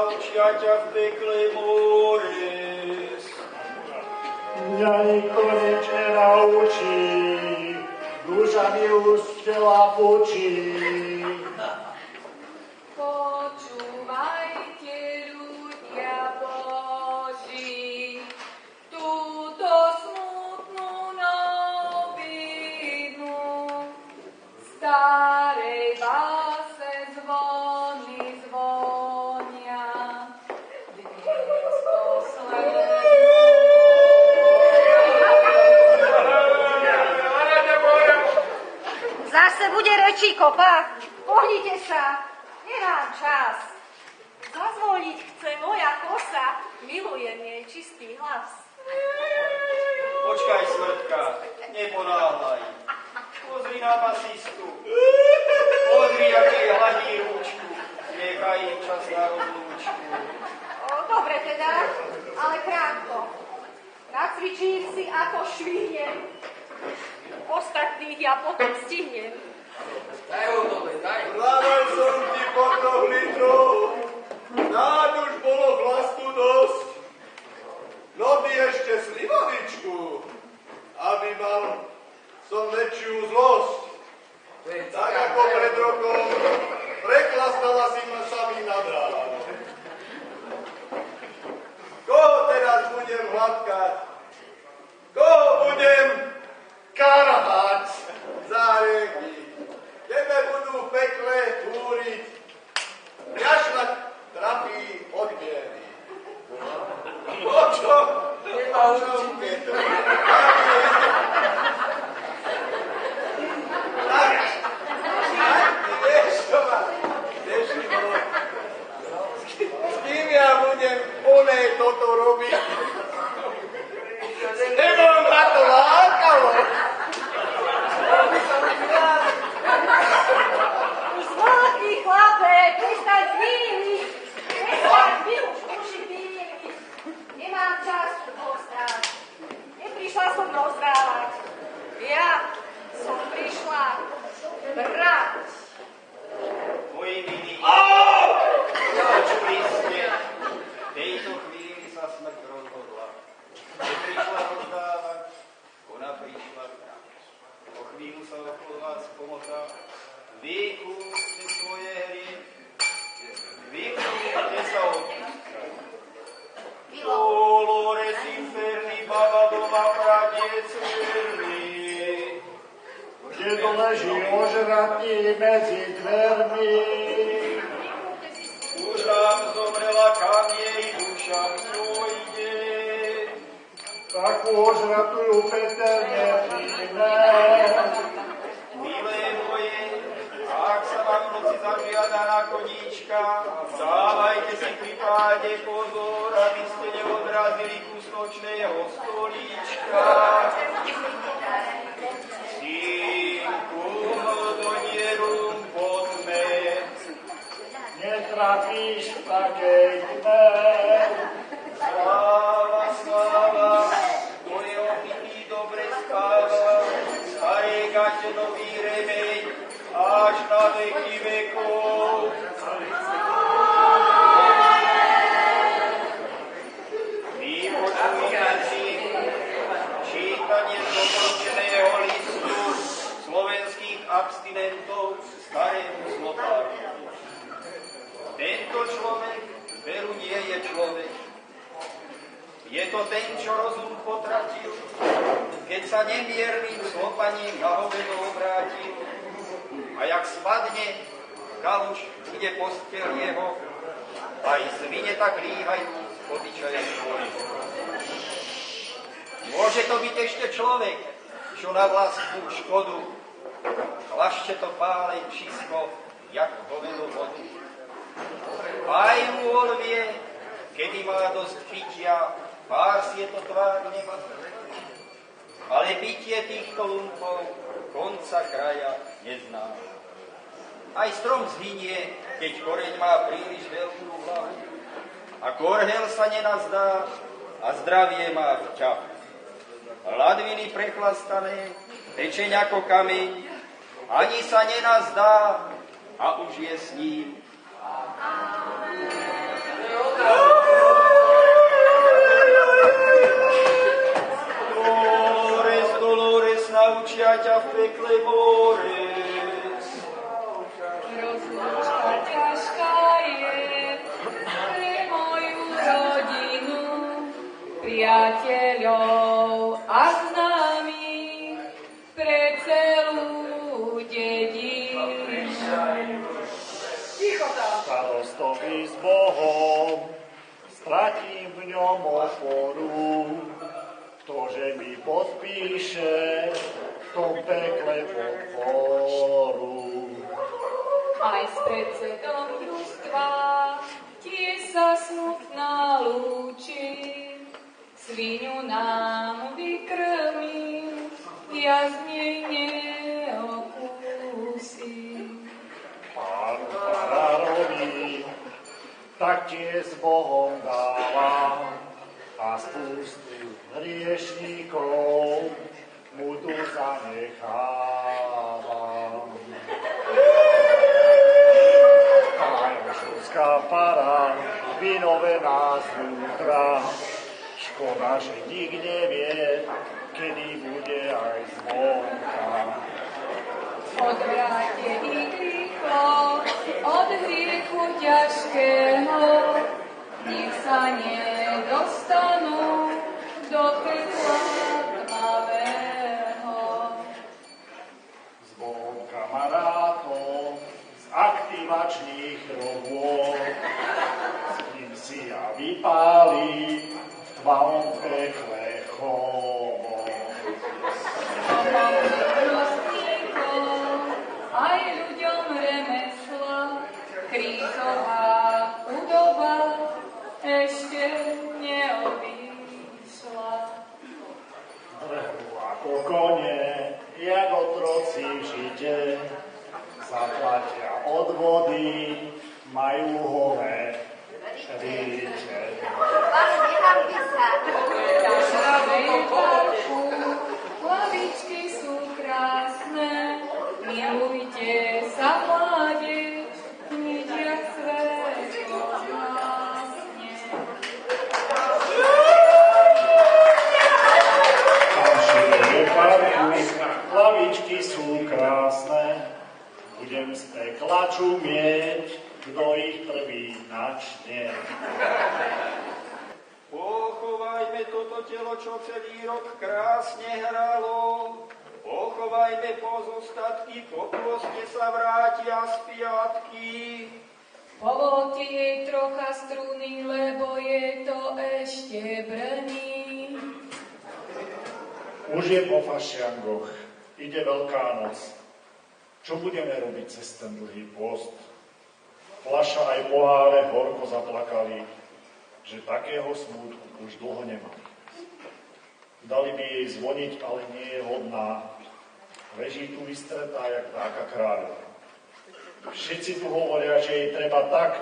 naučia ťa v pekle mores. Mňa nikto nič nenaučí, duša mi už z tela pučí. Počúvajte, ľudia Boží, túto smutnú novinu. Starej báse zvony zvonia, dnes poslednú. Zase bude rečí kopa. Pohnite sa, nemám čas. Zazvoniť chce moja kosa, milujem jej čistý hlas. Počkaj, smrtka, neponáhľaj. Pozri na basistu. Pozri, aký hladí rúčku. Nechaj im čas na rozlúčku. Dobre teda, ale krátko. Nacvičím si ako švihnem. Ostatných ja potom stihnem. Daj ho dole, daj. Hľadal som ti potom litrov, snáď už bolo vlastu dosť. No ty ešte slivaničku, aby mal som väčšiu zlosť. Tak ako pred rokom, preklastala si ma sami nad ráno. Koho teraz budem hladkať? Koho budem karhať za rieky? Tebe budú v pekle túriť, mňašľa trafí od biedy. Počo? Nemá určite. Tak, ty vieš, čo ma nešlo. S kým ja budem oné toto robiť? Nebo ma to lákalo. Zlatý chlape, prestaň chvíli. Prestaň chvíli, už uši bíli. Nemám čas tu postať. Neprišla som rozdávať. Ja som prišla brať. Moji milí, počuli ste, v tejto chvíli sa smrť rozhodla. Neprišla rozdávať, ona prišla brať. Po chvíľu sa okolo vás pomotá, vykúpte svoje hry, vykúpte sa odpúskať. Dolores inferni, babadova pradiec verný. Kde to leží ožratý medzi dvermi. Už nám zomrela, kam jej duša pôjde. Takú ožratú Peter nepríjme. Milé moje, ak sa vám v noci zažiada na koníčka, dávajte si pri páde pozor, aby ste neodrazili kus nočného stolíčka. Synku, do dieru poďme. Netrafíš v takej tme. Sláva, sláva, kto je opitý, dobre spáva, staré gate, nový remeň, až na veky vekov. Vypočujte si čítanie doporučeného listu slovenských abstinentov starému Slopáku. Tento človek veru nie je človek. Je to ten, čo rozum potratil, keď sa nemierným slopaním na hovedo obrátil. A jak spadne, kaluč ide posteľ jeho, aj zvine tak líhajú z obyčaja svojho. Môže to byť ešte človek, čo na vlastnú škodu chlašte to pálej čisko, jak hovedo vodu. Aj môl vie, kedy má dosť pitia, pár si je to tvár nemá. Ale pitie týchto lumpov konca kraja nezná. Aj strom zhynie, keď koreň má príliš veľkú vlahu. A korhel sa nenazdá a zdravie má vťah. Ladviny prechlastané, tečeň ako kameň, ani sa nenazdá a už je s ním. priateľov a známych pre celú dedinu. Ticho tam. Starostovi s Bohom, stratím v ňom oporu. Ktože mi podpíše v tom pekle podporu. Aj s predsedom družstva tiež sa smutná lúči. Sviňu nám vykrmil, ja z nej neokúsim. Pán farárovi, tak tie s Bohom dávam a spustu hriešníkov mu tu zanechávam. Jožovská fara, vynovená zvnútra, škoda, že nik nevie, kedy bude aj zvonka. Odvráte ich rýchlo od hriechu ťažkého, nech sa nedostanú do pekla tmavého. Zvon kamarátov z aktivačných robôd, s ním si ja vypálim v tmavom pekle chovod. Aj ľuďom remesla, krízová chudoba ešte neobýšla. Drhú ako kone, jak otroci v žite, zaplatia odvody, majú holé šríte. Ale nehambi sa. Hlavičky sú krásne, milujte sa mládež, hneď jak svetlo zhasne. Tam žije parku, hlavičky sú krásne, budem z pekla čumieť, kto ich prvý načne. Pochovajme toto telo, čo celý rok krásne hralo. Pochovajme pozostatky, po pôste sa vrátia z piatky. Povolte jej trocha struny, lebo je to ešte brní. Už je po fašiangoch, ide Veľká noc. Čo budeme robiť cez ten dlhý pôst? Fľaša aj poháre horko zaplakali, že takého smútku už dlho nemali. Dali by jej zvoniť, ale nie je hodná. Leží tu vystretá, jak dáka kráľová. Všetci tu hovoria, že jej treba tak,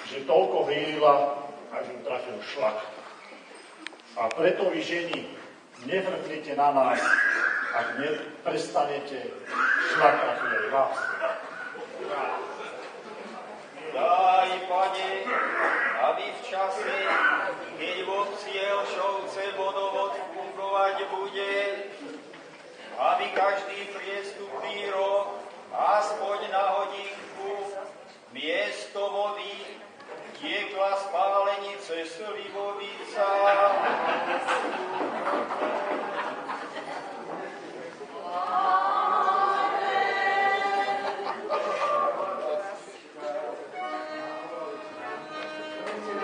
že toľko hýrila, až ju trafil šlak. A preto vy ženi, nevrknite na nás, ak neprestanete šlak trafiť aj vás. Daj, Pane, aby v čase, keď v obci Jelšovce vodovod fungovať bude, aby každý priestupný rok aspoň na hodinku miesto vody tiekla z Pálenice Slivovica.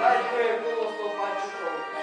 Daj, tu je bolo s tou pančukou.